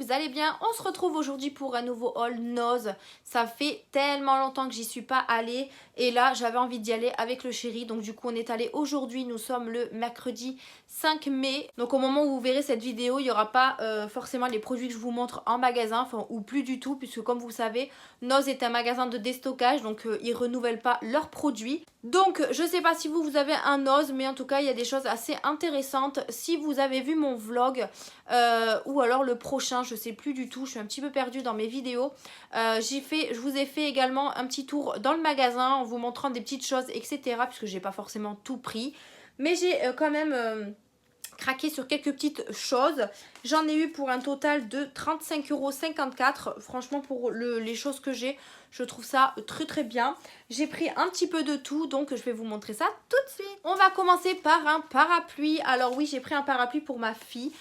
vous allez bien? On se retrouve aujourd'hui pour un nouveau haul Noz. Ça fait tellement longtemps que j'y suis pas allée et là j'avais envie d'y aller avec le chéri. Donc du coup on est allé aujourd'hui, nous sommes le mercredi 5 mai. Donc au moment où vous verrez cette vidéo, il n'y aura pas forcément les produits que je vous montre en magasin, enfin, ou plus du tout, puisque comme vous savez, Noz est un magasin de déstockage, donc ils renouvellent pas leurs produits. Donc je sais pas si vous avez un Noz, mais en tout cas il y a des choses assez intéressantes. Si vous avez vu mon vlog ou alors le prochain, je sais plus du tout, je suis un petit peu perdue dans mes vidéos, je vous ai fait également un petit tour dans le magasin en vous montrant des petites choses, etc., puisque j'ai pas forcément tout pris, mais j'ai quand même craqué sur quelques petites choses. J'en ai eu pour un total de 35,54 €. Franchement, pour les choses que j'ai, je trouve ça très très bien. J'ai pris un petit peu de tout, donc je vais vous montrer ça tout de suite. On va commencer par un parapluie. Alors oui, j'ai pris un parapluie pour ma fille,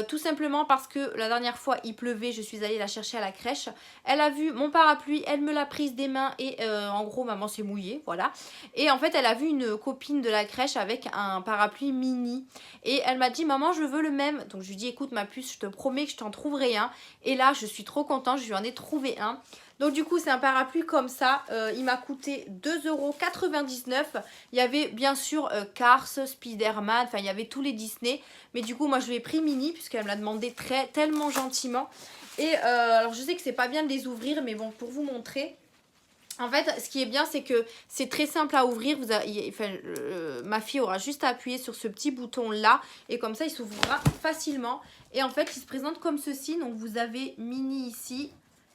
tout simplement parce que la dernière fois il pleuvait, je suis allée la chercher à la crèche. Elle a vu mon parapluie, elle me l'a prise des mains et en gros maman s'est mouillée, voilà. Et en fait elle a vu une copine de la crèche avec un parapluie mini et elle m'a dit maman je veux le même. Donc je lui dis écoute ma puce, je te promets que je t'en trouverai un. Et là je suis trop contente, je lui en ai trouvé un. Donc du coup c'est un parapluie comme ça, il m'a coûté 2,99 €. Il y avait bien sûr Cars, Spider-Man, enfin il y avait tous les Disney. Mais du coup moi je l'ai pris mini puisqu'elle me l'a demandé tellement gentiment. Et alors je sais que c'est pas bien de les ouvrir, mais bon, pour vous montrer. En fait, ce qui est bien, c'est que c'est très simple à ouvrir. Ma fille aura juste à appuyer sur ce petit bouton là et comme ça il s'ouvrira facilement. Et en fait il se présente comme ceci. Donc vous avez mini ici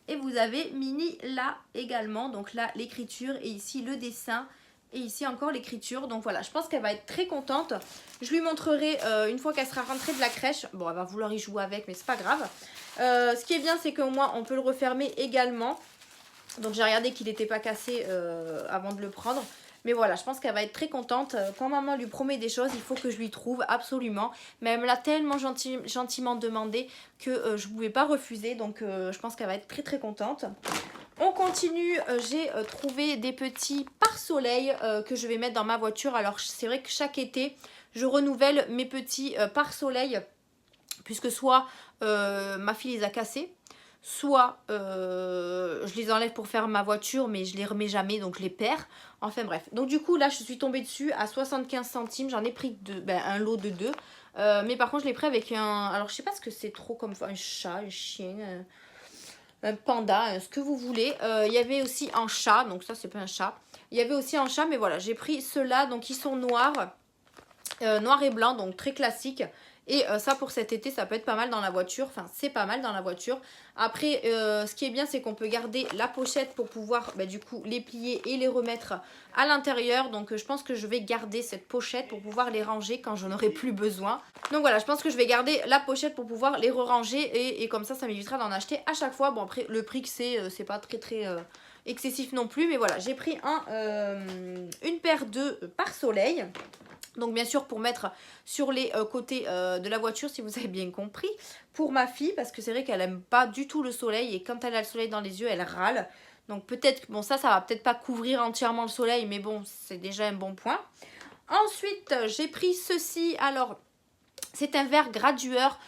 et vous avez mini là également. Donc là l'écriture et ici le dessin. Et ici encore l'écriture. Donc voilà, je pense qu'elle va être très contente. Je lui montrerai une fois qu'elle sera rentrée de la crèche. Bon, elle va vouloir y jouer avec, mais c'est pas grave. Ce qui est bien, c'est qu'au moins on peut le refermer également. Donc j'ai regardé qu'il n'était pas cassé avant de le prendre. Mais voilà, je pense qu'elle va être très contente. Quand maman lui promet des choses, il faut que je lui trouve absolument. Mais elle me l'a tellement gentiment demandé que je ne pouvais pas refuser. Donc je pense qu'elle va être très très contente. On continue, j'ai trouvé des petits pare-soleil que je vais mettre dans ma voiture. Alors c'est vrai que chaque été, je renouvelle mes petits pare-soleil. Puisque soit ma fille les a cassés, soit je les enlève pour faire ma voiture mais je les remets jamais donc je les perds. Enfin bref, donc du coup là je suis tombée dessus à 75 centimes, j'en ai pris un lot de deux. Mais par contre je l'ai pris avec un, alors je sais pas ce que c'est trop comme un chat, un chien, un panda, ce que vous voulez. Il y avait aussi un chat, donc ça c'est pas un chat. Il y avait aussi un chat mais voilà, j'ai pris ceux-là, donc ils sont noirs, noir et blanc, donc très classique. Et ça pour cet été ça peut être pas mal dans la voiture, enfin c'est pas mal dans la voiture. Après ce qui est bien c'est qu'on peut garder la pochette pour pouvoir du coup les plier et les remettre à l'intérieur. Donc je pense que je vais garder cette pochette pour pouvoir les ranger quand j'en aurai plus besoin. Donc voilà, je pense que je vais garder la pochette pour pouvoir les re-ranger et comme ça m'évitera d'en acheter à chaque fois. Bon après le prix que c'est pas très excessif non plus, mais voilà j'ai pris une paire de pare-soleil. Donc bien sûr pour mettre sur les côtés de la voiture, si vous avez bien compris, pour ma fille, parce que c'est vrai qu'elle n'aime pas du tout le soleil et quand elle a le soleil dans les yeux, elle râle. Donc peut-être, bon ça va peut-être pas couvrir entièrement le soleil, mais bon c'est déjà un bon point. Ensuite j'ai pris ceci, alors c'est un verre gradueur.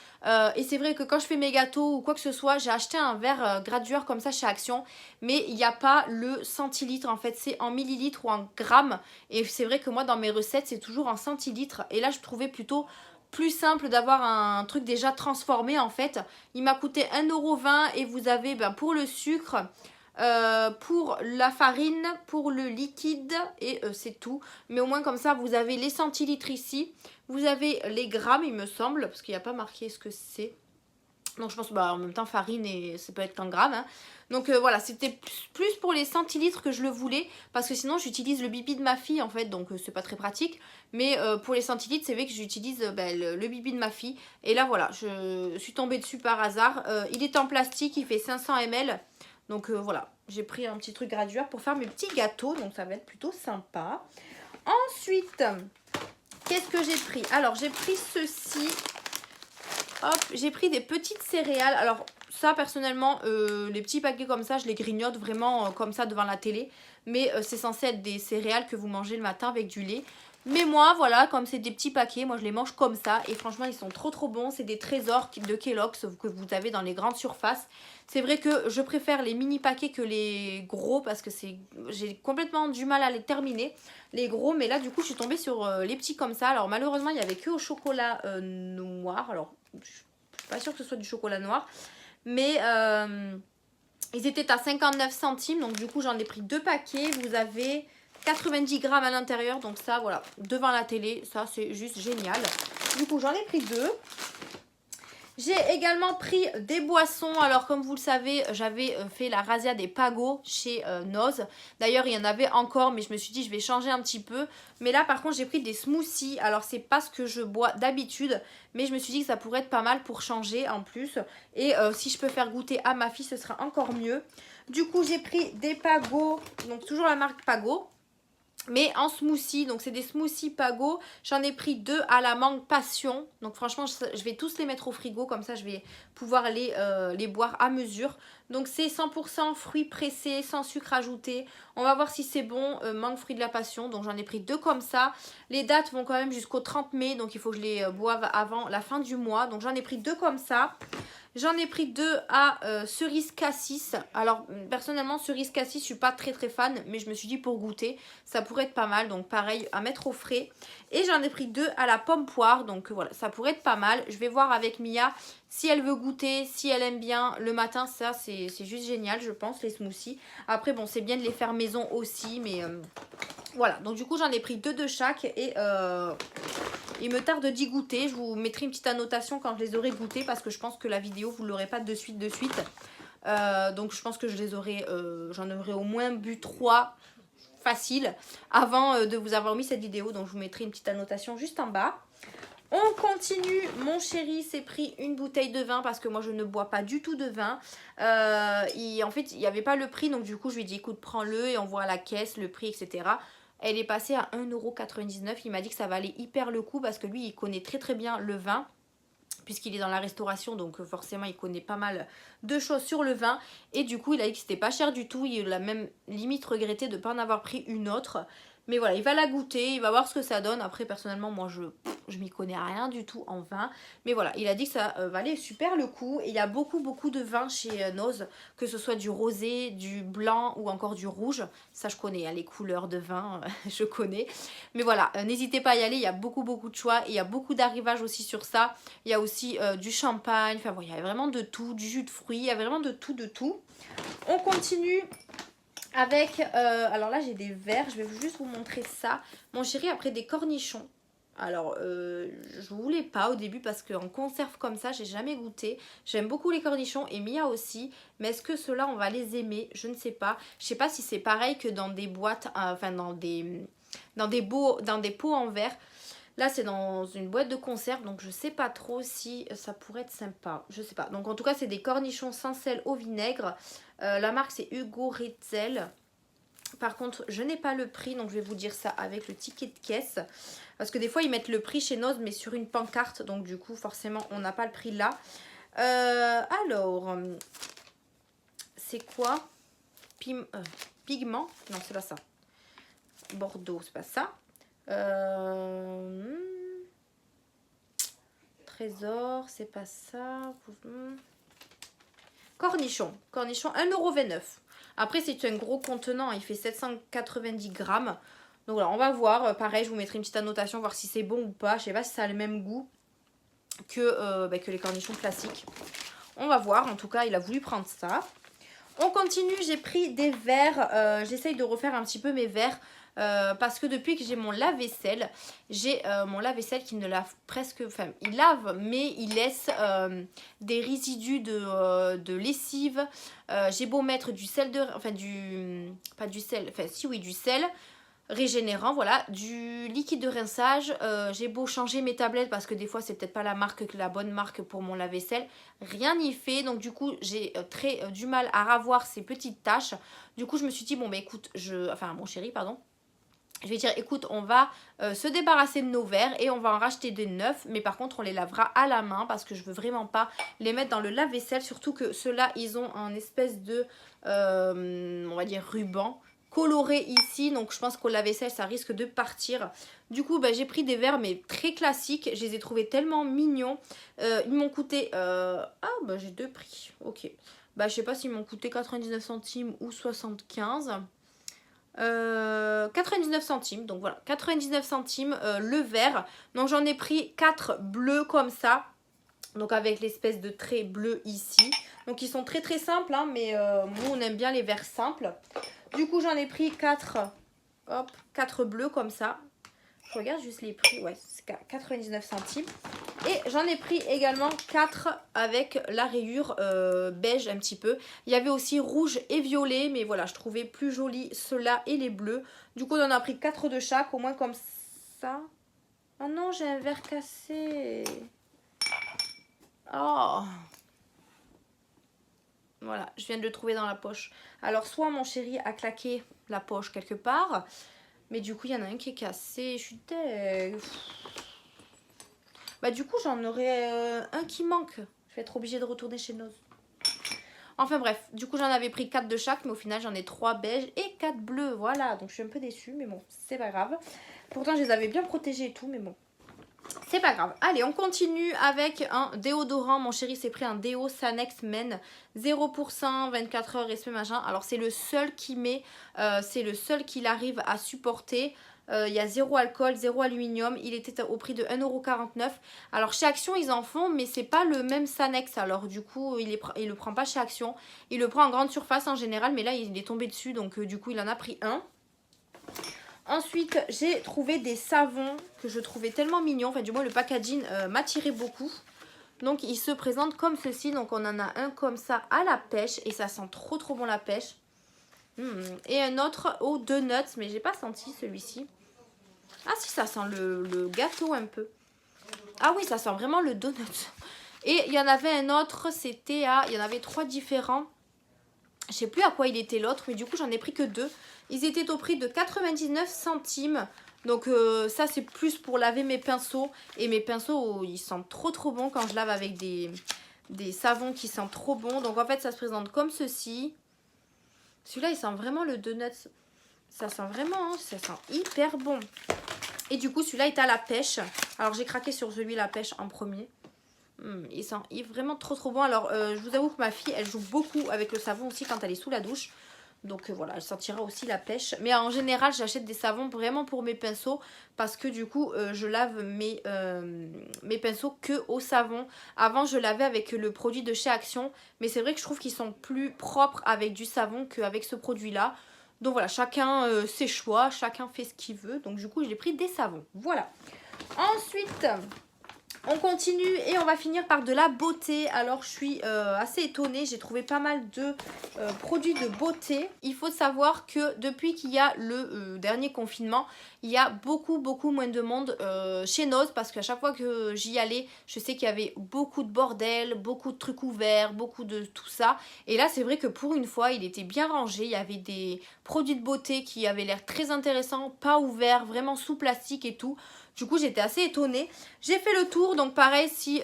Et c'est vrai que quand je fais mes gâteaux ou quoi que ce soit, j'ai acheté un verre gradueur comme ça chez Action. Mais il n'y a pas le centilitre en fait, c'est en millilitres ou en grammes. Et c'est vrai que moi dans mes recettes c'est toujours en centilitres. Et là je trouvais plutôt plus simple d'avoir un truc déjà transformé en fait. Il m'a coûté 1,20 € et vous avez pour le sucre, pour la farine, pour le liquide et c'est tout. Mais au moins comme ça vous avez les centilitres ici. Vous avez les grammes il me semble, parce qu'il n'y a pas marqué ce que c'est. Donc je pense en même temps farine et ça peut être qu'en grammes. Hein. Donc voilà, c'était plus pour les centilitres que je le voulais. Parce que sinon j'utilise le bibi de ma fille en fait. Donc c'est pas très pratique. Mais pour les centilitres c'est vrai que j'utilise le bibi de ma fille. Et là voilà, je suis tombée dessus par hasard. Il est en plastique, il fait 500 ml. Donc voilà, j'ai pris un petit truc gradueur pour faire mes petits gâteaux. Donc ça va être plutôt sympa. Ensuite... qu'est-ce que j'ai pris? Alors j'ai pris ceci. Hop, j'ai pris des petites céréales. Alors ça personnellement, les petits paquets comme ça, je les grignote vraiment comme ça devant la télé. Mais c'est censé être des céréales que vous mangez le matin avec du lait. Mais moi, voilà, comme c'est des petits paquets, moi je les mange comme ça. Et franchement, ils sont trop bons. C'est des trésors de Kellogg's que vous avez dans les grandes surfaces. C'est vrai que je préfère les mini paquets que les gros parce que j'ai complètement du mal à les terminer, les gros. Mais là, du coup, je suis tombée sur les petits comme ça. Alors malheureusement, il n'y avait que au chocolat noir. Alors, je suis pas sûre que ce soit du chocolat noir. Mais ils étaient à 59 centimes. Donc du coup, j'en ai pris 2 paquets. Vous avez 90 grammes à l'intérieur, donc ça voilà, devant la télé, ça c'est juste génial. Du coup j'en ai pris 2. J'ai également pris des boissons. Alors comme vous le savez, j'avais fait la razzia des Pago chez Noz. D'ailleurs il y en avait encore, mais je me suis dit je vais changer un petit peu. Mais là par contre j'ai pris des smoothies. Alors c'est pas ce que je bois d'habitude, mais je me suis dit que ça pourrait être pas mal pour changer en plus. Et si je peux faire goûter à ma fille, ce sera encore mieux. Du coup j'ai pris des Pago, donc toujours la marque Pago, mais en smoothie. Donc c'est des smoothies Pago. J'en ai pris 2 à la mangue passion. Donc franchement je vais tous les mettre au frigo. Comme ça je vais pouvoir les boire à mesure. Donc c'est 100% fruits pressés, sans sucre ajouté. On va voir si c'est bon. Mangue fruits de la passion. Donc j'en ai pris 2 comme ça. Les dates vont quand même jusqu'au 30 mai. Donc il faut que je les boive avant la fin du mois. Donc j'en ai pris 2 comme ça. J'en ai pris 2 à cerise cassis. Alors personnellement cerise cassis je suis pas très fan, mais je me suis dit pour goûter ça pourrait être pas mal. Donc pareil à mettre au frais. Et j'en ai pris 2 à la pomme poire. Donc voilà, ça pourrait être pas mal. Je vais voir avec Mia si elle veut goûter, si elle aime bien le matin. Ça c'est juste génial je pense, les smoothies. Après bon c'est bien de les faire maison aussi, mais voilà. Donc du coup j'en ai pris 2 de chaque. Et il me tarde d'y goûter. Je vous mettrai une petite annotation quand je les aurai goûtés, parce que je pense que la vidéo vous l'aurez pas de suite. Donc je pense que j'en aurai au moins bu 3 facile avant de vous avoir mis cette vidéo. Donc je vous mettrai une petite annotation juste en bas. On continue. Mon chéri s'est pris une bouteille de vin parce que moi je ne bois pas du tout de vin. En fait il n'y avait pas le prix, donc du coup je lui ai dit écoute prends-le et on voit à la caisse le prix etc. Elle est passée à 1,99 €. Il m'a dit que ça valait hyper le coup parce que lui, il connaît très bien le vin, puisqu'il est dans la restauration, donc forcément, il connaît pas mal de choses sur le vin. Et du coup, il a dit que c'était pas cher du tout. Il a même limite regretté de ne pas en avoir pris une autre. Mais voilà, il va la goûter, il va voir ce que ça donne. Après, personnellement, moi, je m'y connais rien du tout en vin. Mais voilà, il a dit que ça valait super le coup. Et il y a beaucoup de vins chez Noz, que ce soit du rosé, du blanc ou encore du rouge. Ça, je connais, hein, les couleurs de vin, je connais. Mais voilà, n'hésitez pas à y aller, il y a beaucoup de choix. Et il y a beaucoup d'arrivages aussi sur ça. Il y a aussi du champagne, enfin voilà, il y a vraiment de tout, du jus de fruits, il y a vraiment de tout. On continue avec, alors là j'ai des verres, je vais juste vous montrer ça. Mon chéri a pris des cornichons. Alors je voulais pas au début parce qu'en conserve comme ça j'ai jamais goûté. J'aime beaucoup les cornichons et Mia aussi, mais est-ce que ceux-là on va les aimer? Je ne sais pas. Je sais pas si c'est pareil que dans des boîtes, enfin dans des pots en verre. Là c'est dans une boîte de conserve, donc je sais pas trop si ça pourrait être sympa, je sais pas. Donc en tout cas c'est des cornichons sans sel au vinaigre. La marque c'est Hugo Retzel. Par contre je n'ai pas le prix, donc je vais vous dire ça avec le ticket de caisse. Parce que des fois ils mettent le prix chez Noz mais sur une pancarte, donc du coup forcément on n'a pas le prix là. Alors, c'est quoi? Pigment? Non c'est pas ça. Bordeaux, c'est pas ça. Trésor, c'est pas ça. Cornichon, 1,29 €. Après c'est un gros contenant, il fait 790 grammes. Donc voilà, on va voir. Pareil, je vous mettrai une petite annotation, voir si c'est bon ou pas. Je sais pas si ça a le même goût que les cornichons classiques. On va voir, en tout cas il a voulu prendre ça. On continue, j'ai pris des verres. J'essaye de refaire un petit peu mes verres. Parce que depuis que j'ai mon lave-vaisselle, j'ai mon lave-vaisselle qui ne lave presque, enfin il lave mais il laisse des résidus de lessive. J'ai beau mettre du sel pas du sel, enfin si oui du sel régénérant, voilà, du liquide de rinçage. J'ai beau changer mes tablettes parce que des fois c'est peut-être pas la bonne marque pour mon lave-vaisselle, rien n'y fait. Donc du coup j'ai du mal à ravoir ces petites taches. Du coup je me suis dit bon bah écoute, mon chéri pardon, je vais dire écoute on va se débarrasser de nos verres et on va en racheter des neufs, mais par contre on les lavera à la main parce que je veux vraiment pas les mettre dans le lave-vaisselle, surtout que ceux-là ils ont un espèce de on va dire ruban coloré ici. Donc je pense qu'au lave-vaisselle ça risque de partir. Du coup bah, j'ai pris des verres mais très classiques. Je les ai trouvés tellement mignons. Ils m'ont coûté... Ah bah j'ai deux prix. Ok. Bah je sais pas s'ils m'ont coûté 99 centimes ou 75. 99 centimes. Donc voilà. 99 centimes le verre. Donc j'en ai pris 4 bleus comme ça. Donc avec l'espèce de trait bleu ici. Donc ils sont très très simples hein, mais nous on aime bien les verres simples. Du coup j'en ai pris 4, hop, 4 bleus comme ça. Je regarde juste les prix, ouais c'est 99 centimes. Et j'en ai pris également 4 avec la rayure beige un petit peu. Il y avait aussi rouge et violet mais voilà je trouvais plus joli ceux-là et les bleus. Du coup on en a pris 4 de chaque au moins comme ça. Oh non j'ai un verre cassé. Oh. Voilà, je viens de le trouver dans la poche. Alors, soit mon chéri a claqué la poche quelque part, mais du coup, il y en a un qui est cassé. Je suis deg. Bah, du coup, j'en aurais un qui manque. Je vais être obligée de retourner chez Noz. Enfin bref, du coup, j'en avais pris 4 de chaque, mais au final, j'en ai 3 beiges et 4 bleus. Voilà, donc je suis un peu déçue, mais bon, c'est pas grave. Pourtant, je les avais bien protégés et tout, mais bon. C'est pas grave. Allez, on continue avec un déodorant. Mon chéri s'est pris un déo Sanex Men 0%, 24 heures, respect machin. Alors, c'est le seul qui met, c'est le seul qu'il arrive à supporter. Il y a 0 alcool, 0 aluminium. Il était au prix de 1,49 €. Alors, chez Action, ils en font, mais c'est pas le même Sanex. Alors, du coup, il le prend pas chez Action. Il le prend en grande surface en général, mais là, il est tombé dessus. Donc, du coup, il en a pris un. Ensuite, j'ai trouvé des savons que je trouvais tellement mignons. Enfin, du moins, le packaging m'attirait beaucoup. Donc, ils se présentent comme ceci. Donc, on en a un comme ça à la pêche. Et ça sent trop trop bon la pêche. Et un autre aux donuts. Mais j'ai pas senti celui-ci. Ah si, ça sent le gâteau un peu. Ah oui, ça sent vraiment le donut. Et il y en avait un autre. C'était à... Il y en avait 3 différents. Je sais plus à quoi il était l'autre, mais du coup j'en ai pris que 2. Ils étaient au prix de 99 centimes. Donc ça c'est plus pour laver mes pinceaux. Et mes pinceaux ils sentent trop trop bon quand je lave avec des savons qui sentent trop bon. Donc en fait ça se présente comme ceci. Celui-là il sent vraiment le donut. Ça sent vraiment, hein, ça sent hyper bon. Et du coup celui-là est à la pêche. Alors j'ai craqué sur celui la pêche en premier. Il est vraiment trop trop bon. Alors je vous avoue que ma fille elle joue beaucoup avec le savon aussi quand elle est sous la douche. Donc voilà, elle sentira aussi la pêche. Mais en général j'achète des savons vraiment pour mes pinceaux. Parce que du coup je lave mes pinceaux que au savon. Avant je lavais avec le produit de chez Action. Mais c'est vrai que je trouve qu'ils sont plus propres avec du savon qu'avec ce produit là. Donc voilà, chacun ses choix, chacun fait ce qu'il veut. Donc du coup j'ai pris des savons. Voilà. Ensuite... on continue et on va finir par de la beauté. Alors je suis assez étonnée, j'ai trouvé pas mal de produits de beauté. Il faut savoir que depuis qu'il y a le dernier confinement, il y a beaucoup moins de monde chez Noz. Parce qu'à chaque fois que j'y allais, je sais qu'il y avait beaucoup de bordel, beaucoup de trucs ouverts, beaucoup de tout ça. Et là c'est vrai que pour une fois il était bien rangé, il y avait des produits de beauté qui avaient l'air très intéressants, pas ouverts, vraiment sous plastique et tout. Du coup j'étais assez étonnée. J'ai fait le tour, donc pareil si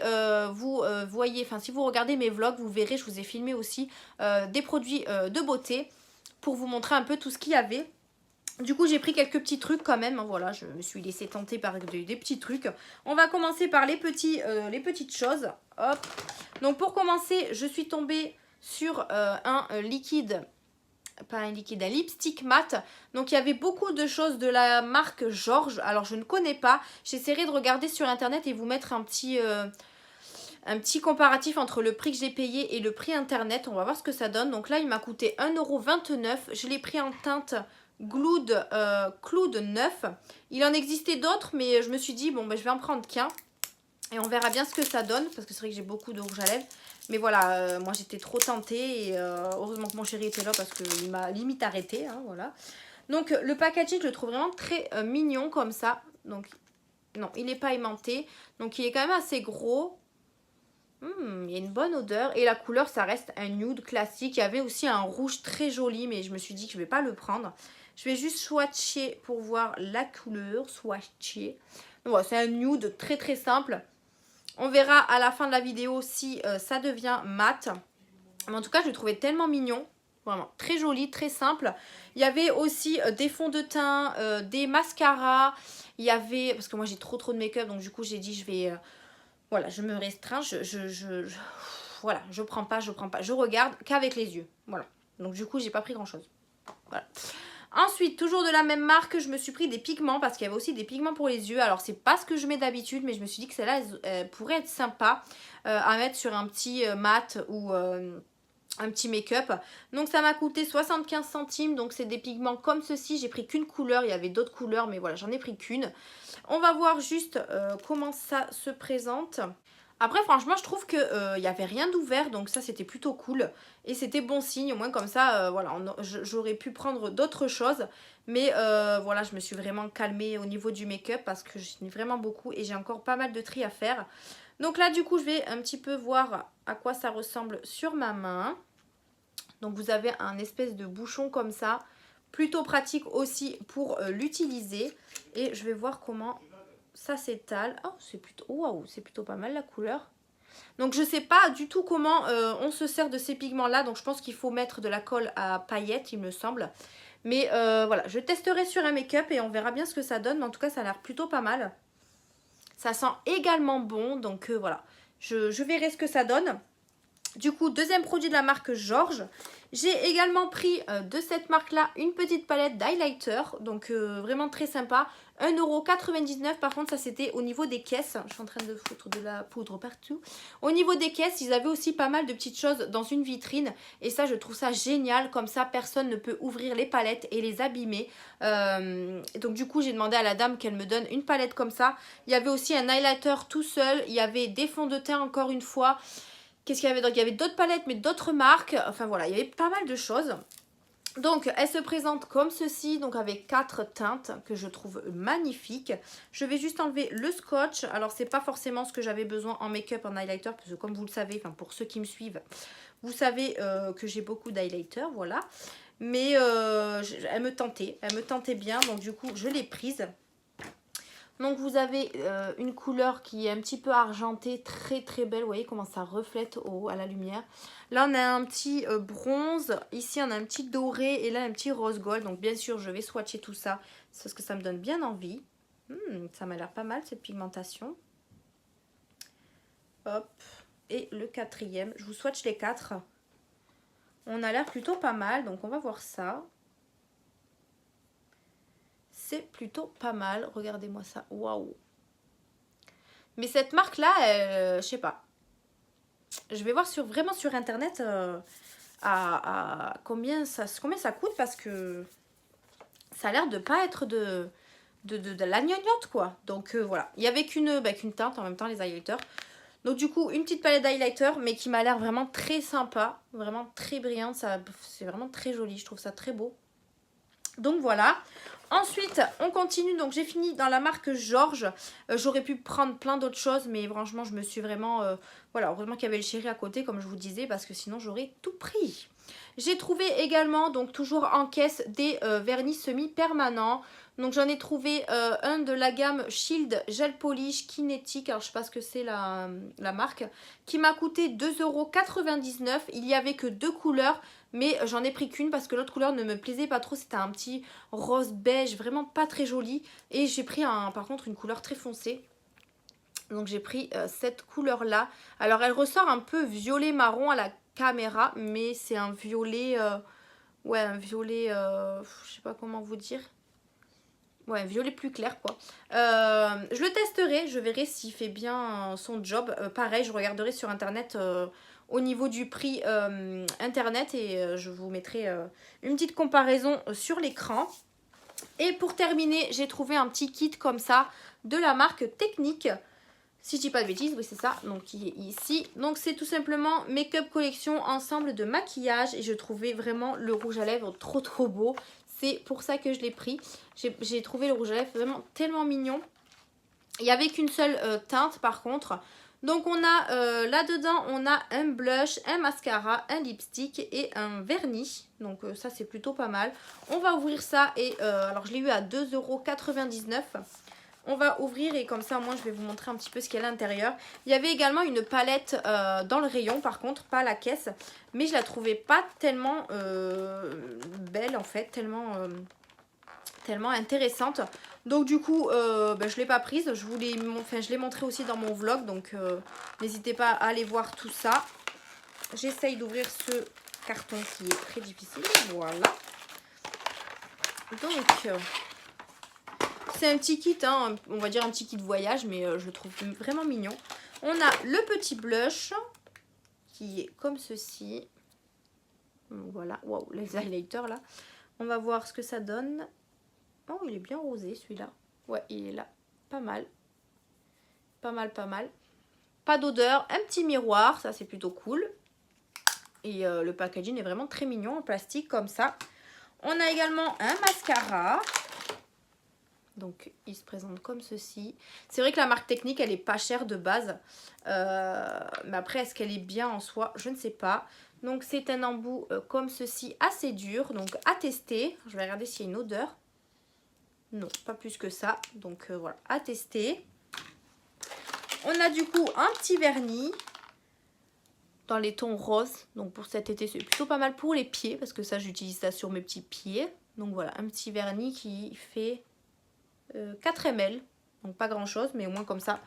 vous voyez, enfin si vous regardez mes vlogs, vous verrez, je vous ai filmé aussi des produits de beauté pour vous montrer un peu tout ce qu'il y avait. Du coup j'ai pris quelques petits trucs quand même, hein, voilà, je me suis laissée tenter par des petits trucs. On va commencer par les petites choses, hop. Donc pour commencer, je suis tombée sur un liquide... pas un liquide, un lipstick mat. Donc il y avait beaucoup de choses de la marque Georges. Alors je ne connais pas. J'essaierai de regarder sur internet et vous mettre un petit comparatif entre le prix que j'ai payé et le prix internet. On va voir ce que ça donne. Donc là il m'a coûté 1,29 €. Je l'ai pris en teinte Cloud 9. Il en existait d'autres mais je me suis dit bon ben je vais en prendre qu'un. Et on verra bien ce que ça donne. Parce que c'est vrai que j'ai beaucoup de rouge à lèvres. Mais voilà, moi j'étais trop tentée et heureusement que mon chéri était là parce qu'il m'a limite arrêté, hein, voilà. Donc le packaging je le trouve vraiment très mignon comme ça. Donc non, il n'est pas aimanté. Donc il est quand même assez gros. Il y a une bonne odeur. Et la couleur ça reste un nude classique. Il y avait aussi un rouge très joli mais je me suis dit que je ne vais pas le prendre. Je vais juste swatcher pour voir la couleur. Swatcher. Donc voilà, c'est un nude très très simple. On verra à la fin de la vidéo si ça devient mat. Mais en tout cas, je le trouvais tellement mignon. Vraiment très joli, très simple. Il y avait aussi des fonds de teint, des mascaras. Il y avait, parce que moi j'ai trop de make-up, donc du coup j'ai dit je vais, voilà, je me restreins, voilà, je prends pas, je regarde qu'avec les yeux, voilà. Donc du coup j'ai pas pris grand chose, voilà. Ensuite, toujours de la même marque, je me suis pris des pigments parce qu'il y avait aussi des pigments pour les yeux. Alors, c'est pas ce que je mets d'habitude, mais je me suis dit que celle-là, elle pourrait être sympa à mettre sur un petit mat ou un petit make-up. Donc, ça m'a coûté 75 centimes. Donc, c'est des pigments comme ceci. J'ai pris qu'une couleur. Il y avait d'autres couleurs, mais voilà, j'en ai pris qu'une. On va voir juste comment ça se présente. Après, franchement, je trouve qu'il n'y avait rien d'ouvert, donc ça, c'était plutôt cool. Et c'était bon signe, au moins comme ça, voilà, j'aurais pu prendre d'autres choses. Mais voilà, je me suis vraiment calmée au niveau du make-up parce que j'en ai vraiment beaucoup et j'ai encore pas mal de tri à faire. Donc là, du coup, je vais un petit peu voir à quoi ça ressemble sur ma main. Donc vous avez un espèce de bouchon comme ça, plutôt pratique aussi pour l'utiliser. Et je vais voir comment ça s'étale. Oh, c'est plutôt, waouh, c'est plutôt pas mal la couleur. Donc je sais pas du tout comment on se sert de ces pigments là. Donc je pense qu'il faut mettre de la colle à paillettes, il me semble. Mais voilà, je testerai sur un make-up et on verra bien ce que ça donne. Mais en tout cas, ça a l'air plutôt pas mal. Ça sent également bon. Donc voilà, je verrai ce que ça donne. Du coup, deuxième produit de la marque Georges. J'ai également pris de cette marque-là une petite palette d'highlighter. Donc vraiment très sympa. 1,99 €. Par contre, ça c'était au niveau des caisses. Je suis en train de foutre de la poudre partout. Au niveau des caisses, ils avaient aussi pas mal de petites choses dans une vitrine. Et ça, je trouve ça génial. Comme ça, personne ne peut ouvrir les palettes et les abîmer. Donc du coup, j'ai demandé à la dame qu'elle me donne une palette comme ça. Il y avait aussi un highlighter tout seul. Il y avait des fonds de teint encore une fois. Qu'est-ce qu'il y avait d'autre? Il y avait d'autres palettes, mais d'autres marques. Enfin voilà, il y avait pas mal de choses. Donc, elle se présente comme ceci, donc avec 4 teintes que je trouve magnifiques. Je vais juste enlever le scotch. Alors, c'est pas forcément ce que j'avais besoin en make-up, en highlighter, parce que comme vous le savez, enfin pour ceux qui me suivent, vous savez que j'ai beaucoup d'highlighter, voilà. Mais elle me tentait bien, donc du coup, je l'ai prise. Donc vous avez une couleur qui est un petit peu argentée, très très belle. Vous voyez comment ça reflète à la lumière. Là on a un petit bronze, ici on a un petit doré et là un petit rose gold. Donc bien sûr je vais swatcher tout ça parce que ça me donne bien envie. Ça m'a l'air pas mal cette pigmentation. Hop, et le quatrième, je vous swatch les 4. On a l'air plutôt pas mal, donc on va voir ça. C'est plutôt pas mal. Regardez-moi ça. Waouh. Mais cette marque-là, je sais pas. Je vais voir vraiment sur internet combien ça coûte parce que ça a l'air de pas être de la gnognotte quoi. Donc voilà. Il y avait qu'une teinte en même temps, les highlighters. Donc du coup, une petite palette d'highlighter, mais qui m'a l'air vraiment très sympa. Vraiment très brillante. C'est vraiment très joli. Je trouve ça très beau. Donc voilà. Ensuite, on continue. Donc j'ai fini dans la marque Georges. J'aurais pu prendre plein d'autres choses, mais franchement, je me suis vraiment... voilà, heureusement qu'il y avait le chéri à côté, comme je vous disais, parce que sinon, j'aurais tout pris. J'ai trouvé également, donc toujours en caisse, des vernis semi-permanents. Donc j'en ai trouvé un de la gamme Shield Gel Polish Kinetic. Alors je sais pas ce que c'est la marque. Qui m'a coûté 2,99 €. Il n'y avait que 2 couleurs. Mais j'en ai pris qu'une parce que l'autre couleur ne me plaisait pas trop. C'était un petit rose beige, vraiment pas très joli. Et j'ai pris par contre une couleur très foncée. Donc j'ai pris cette couleur là. Alors elle ressort un peu violet marron à la caméra. Mais c'est un violet... ouais, un violet... je sais pas comment vous dire. Ouais, violet plus clair quoi. Je le testerai, je verrai s'il fait bien son job. Pareil, je regarderai sur internet au niveau du prix internet et je vous mettrai une petite comparaison sur l'écran. Et pour terminer, j'ai trouvé un petit kit comme ça de la marque Technique. Si je dis pas de bêtises, oui c'est ça, donc qui est ici. Donc c'est tout simplement Make-up Collection ensemble de maquillage et je trouvais vraiment le rouge à lèvres trop beau. C'est pour ça que je l'ai pris. J'ai trouvé le rouge à lèvres vraiment tellement mignon. Il n'y avait qu'une seule teinte par contre. Donc on a là-dedans, on a un blush, un mascara, un lipstick et un vernis. Donc ça c'est plutôt pas mal. On va ouvrir ça et alors je l'ai eu à 2,99 €. On va ouvrir et comme ça, moi, je vais vous montrer un petit peu ce qu'il y a à l'intérieur. Il y avait également une palette dans le rayon, par contre, pas la caisse. Mais je la trouvais pas tellement belle, en fait, tellement intéressante. Donc du coup, je ne l'ai pas prise. Je l'ai montré aussi dans mon vlog. Donc n'hésitez pas à aller voir tout ça. J'essaye d'ouvrir ce carton qui est très difficile. Voilà. Donc, c'est un petit kit, hein, on va dire un petit kit voyage, mais je le trouve vraiment mignon. On a le petit blush qui est comme ceci. Voilà, waouh, les highlighters là. On va voir ce que ça donne. Oh, il est bien rosé celui-là. Ouais, il est là. Pas mal. Pas mal, pas mal. Pas d'odeur. Un petit miroir, ça c'est plutôt cool. Et le packaging est vraiment très mignon en plastique comme ça. On a également un mascara. Donc il se présente comme ceci. C'est vrai que la marque Technique elle est pas chère de base. Mais après est-ce qu'elle est bien en soi? Je ne sais pas. Donc c'est un embout comme ceci assez dur. Donc à tester. Je vais regarder s'il y a une odeur. Non, pas plus que ça. Donc voilà, à tester. On a du coup un petit vernis dans les tons roses. Donc pour cet été, c'est plutôt pas mal pour les pieds parce que ça, j'utilise ça sur mes petits pieds. Donc voilà, un petit vernis qui fait 4 ml. Donc pas grand chose, mais au moins comme ça,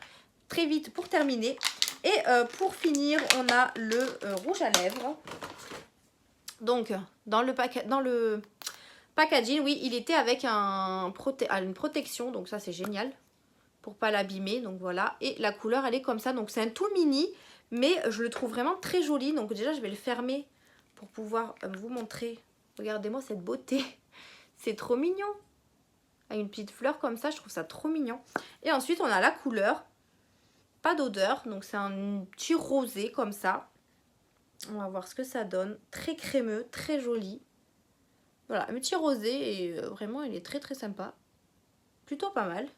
très vite pour terminer. Et pour finir, on a le rouge à lèvres. Donc dans le packaging, oui, il était avec une protection. Donc ça, c'est génial pour pas l'abîmer. Donc voilà, et la couleur, elle est comme ça. Donc c'est un tout mini. Mais je le trouve vraiment très joli. Donc déjà, je vais le fermer pour pouvoir vous montrer. Regardez-moi cette beauté. C'est trop mignon. Avec une petite fleur comme ça, je trouve ça trop mignon. Et ensuite, on a la couleur. Pas d'odeur. Donc c'est un petit rosé comme ça. On va voir ce que ça donne. Très crémeux, très joli. Voilà, un petit rosé. Et vraiment, il est très très sympa. Plutôt pas mal.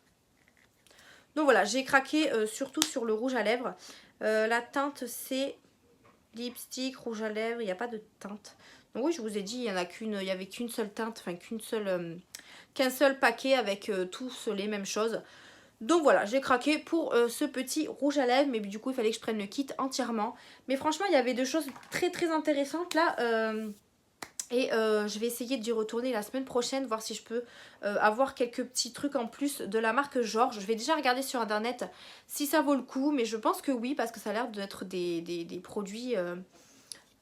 Donc voilà, j'ai craqué surtout sur le rouge à lèvres. La teinte c'est lipstick, rouge à lèvres, il n'y a pas de teinte. Donc oui, je vous ai dit, il n'y avait qu'une seule teinte, enfin qu'un seul paquet avec tous les mêmes choses. Donc voilà, j'ai craqué pour ce petit rouge à lèvres, mais du coup il fallait que je prenne le kit entièrement. Mais franchement, il y avait des choses très très intéressantes là. Et je vais essayer d'y retourner la semaine prochaine, voir si je peux avoir quelques petits trucs en plus de la marque Georges. Je vais déjà regarder sur internet si ça vaut le coup, mais je pense que oui, parce que ça a l'air d'être des produits,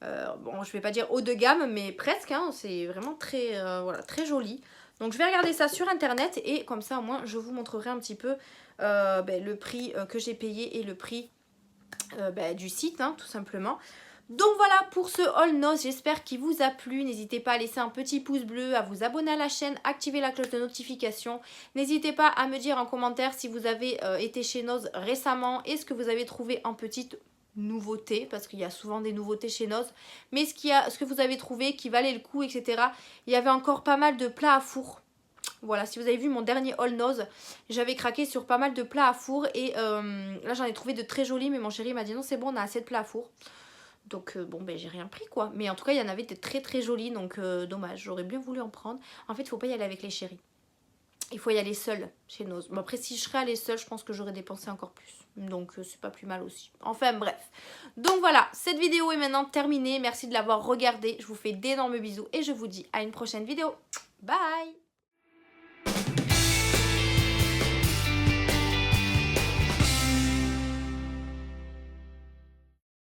bon je vais pas dire haut de gamme, mais presque, hein, c'est vraiment très, voilà, très joli. Donc je vais regarder ça sur internet et comme ça au moins je vous montrerai un petit peu le prix que j'ai payé et le prix du site, hein, tout simplement. Donc voilà pour ce haul Noz, j'espère qu'il vous a plu. N'hésitez pas à laisser un petit pouce bleu, à vous abonner à la chaîne, activer la cloche de notification. N'hésitez pas à me dire en commentaire si vous avez été chez Noz récemment et ce que vous avez trouvé en petite nouveauté, parce qu'il y a souvent des nouveautés chez Noz, mais ce que vous avez trouvé qui valait le coup, etc. Il y avait encore pas mal de plats à four. Voilà, si vous avez vu mon dernier haul Noz, j'avais craqué sur pas mal de plats à four et là j'en ai trouvé de très jolis, mais mon chéri m'a dit non c'est bon, on a assez de plats à four. Donc bon ben j'ai rien pris quoi. Mais en tout cas il y en avait des très très jolis. Donc dommage, j'aurais bien voulu en prendre. En fait il faut pas y aller avec les chéris. Il faut y aller seul chez Noz. Bon après si je serais allée seule, je pense que j'aurais dépensé encore plus. Donc c'est pas plus mal aussi. Enfin bref. Donc voilà, cette vidéo est maintenant terminée. Merci de l'avoir regardée. Je vous fais d'énormes bisous et je vous dis à une prochaine vidéo. Bye.